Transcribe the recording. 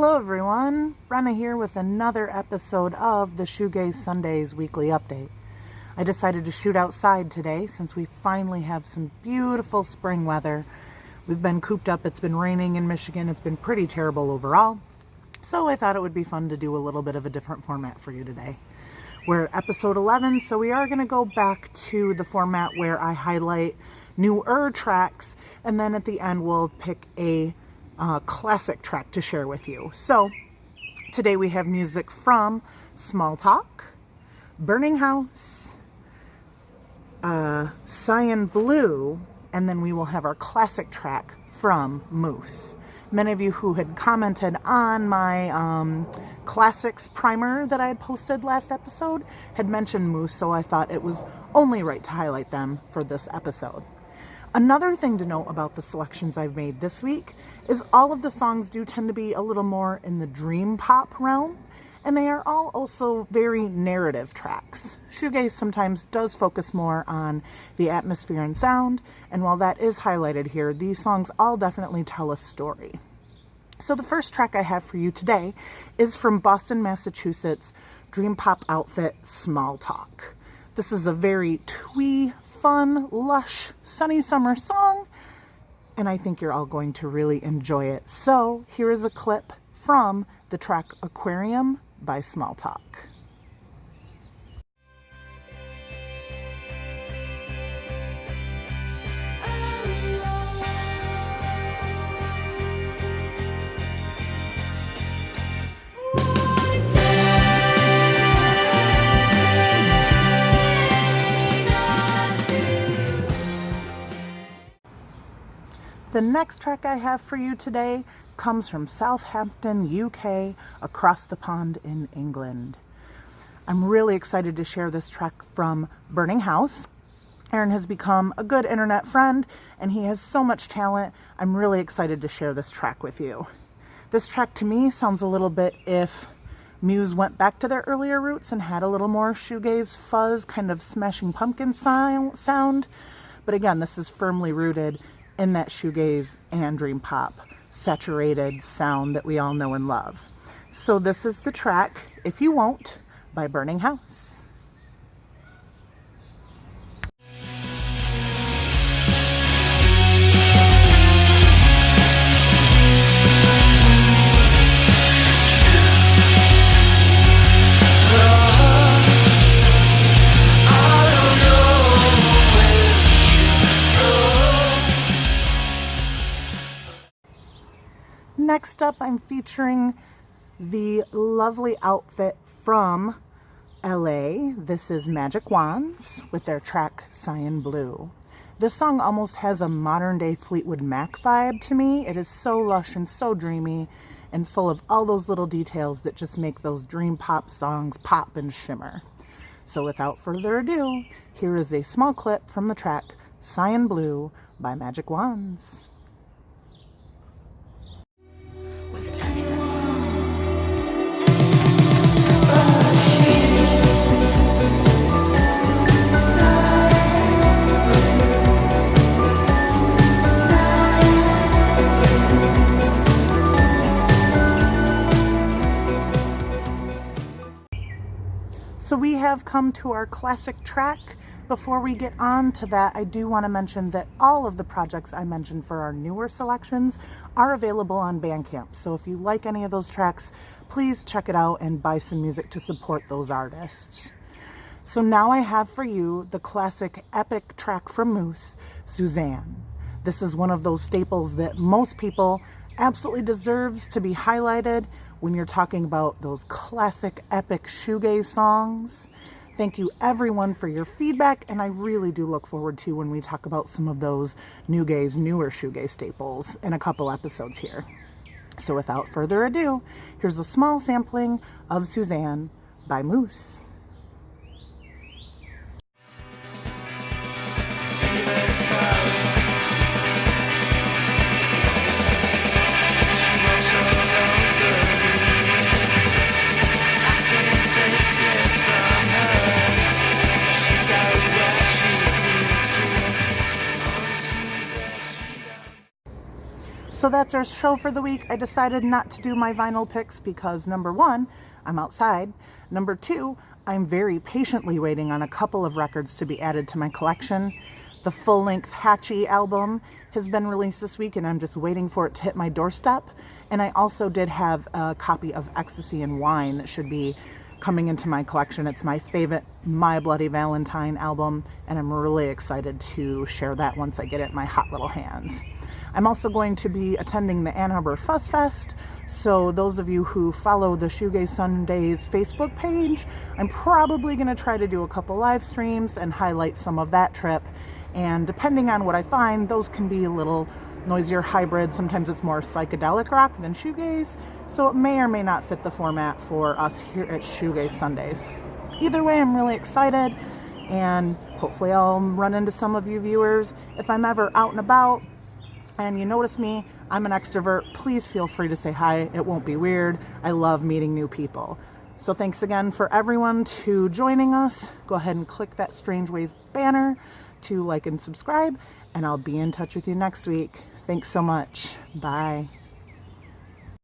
Hello everyone, Brenna here with another episode of the Shoegaze Sundays weekly update. I decided to shoot outside today since we finally have some beautiful spring weather. We've been cooped up, it's been raining in Michigan, it's been pretty terrible overall. So I thought it would be fun to do a little bit of a different format for you today. We're at episode 11, so we are going to go back to the format where I highlight newer tracks, and then at the end we'll pick a classic track to share with you. So today we have music from Small Talk, Burning House, Cyan Blue, and then we will have our classic track from Moose. Many of you who had commented on my classics primer that I had posted last episode had mentioned Moose, so I thought it was only right to highlight them for this episode. Another thing to note about the selections I've made this week is all of the songs do tend to be a little more in the dream pop realm, and they are all also very narrative tracks. Shoegaze sometimes does focus more on the atmosphere and sound, and while that is highlighted here, these songs all definitely tell a story. So the first track I have for you today is from Boston, Massachusetts dream pop outfit Small Talk. This is a very twee, fun, lush, sunny summer song, and I think you're all going to really enjoy it. So here is a clip from the track Aquarium by Small Talk. The next track I have for you today comes from Southampton, UK, across the pond in England. I'm really excited to share this track from Burning House. Aaron has become a good internet friend and he has so much talent. I'm really excited to share this track with you. This track to me sounds a little bit if Muse went back to their earlier roots and had a little more shoegaze fuzz, kind of Smashing Pumpkin sound. But again, this is firmly rooted in that shoegaze and dream pop saturated sound that we all know and love. So this is the track If You Won't by Burning House. Next up, I'm featuring the lovely outfit from LA. This is Magic Wands with their track Cyan Blue. This song almost has a modern day Fleetwood Mac vibe to me. It is so lush and so dreamy and full of all those little details that just make those dream pop songs pop and shimmer. So without further ado, here is a small clip from the track Cyan Blue by Magic Wands. So we have come to our classic track. Before we get on to that, I do want to mention that all of the projects I mentioned for our newer selections are available on Bandcamp. So if you like any of those tracks, please check it out and buy some music to support those artists. So now I have for you the classic epic track from Moose, Suzanne. This is one of those staples that most people absolutely deserves to be highlighted when you're talking about those classic epic shoegaze songs. Thank you everyone for your feedback, and I really do look forward to when we talk about some of those newer shoegaze staples in a couple episodes here. So without further ado, here's a small sampling of Suzanne by Moose. So that's our show for the week. I decided not to do my vinyl picks because number one, I'm outside. Number two, I'm very patiently waiting on a couple of records to be added to my collection. The full-length Hatchie album has been released this week and I'm just waiting for it to hit my doorstep. And I also did have a copy of Ecstasy and Wine that should be coming into my collection. It's my favorite My Bloody Valentine album, and I'm really excited to share that once I get it in my hot little hands. I'm also going to be attending the Ann Arbor Fuzz Fest, so those of you who follow the Shoegaze Sundays Facebook page, I'm probably going to try to do a couple live streams and highlight some of that trip. And depending on what I find, those can be a little noisier hybrid. Sometimes it's more psychedelic rock than shoegaze, so it may or may not fit the format for us here at Shoegaze Sundays. Either way, I'm really excited, and hopefully I'll run into some of you viewers. If I'm ever out and about and you notice me, I'm an extrovert, please feel free to say hi. It won't be weird. I love meeting new people. So thanks again for everyone to joining us. Go ahead and click that Strange Ways banner to like and subscribe, and I'll be in touch with you next week. Thanks so much. Bye.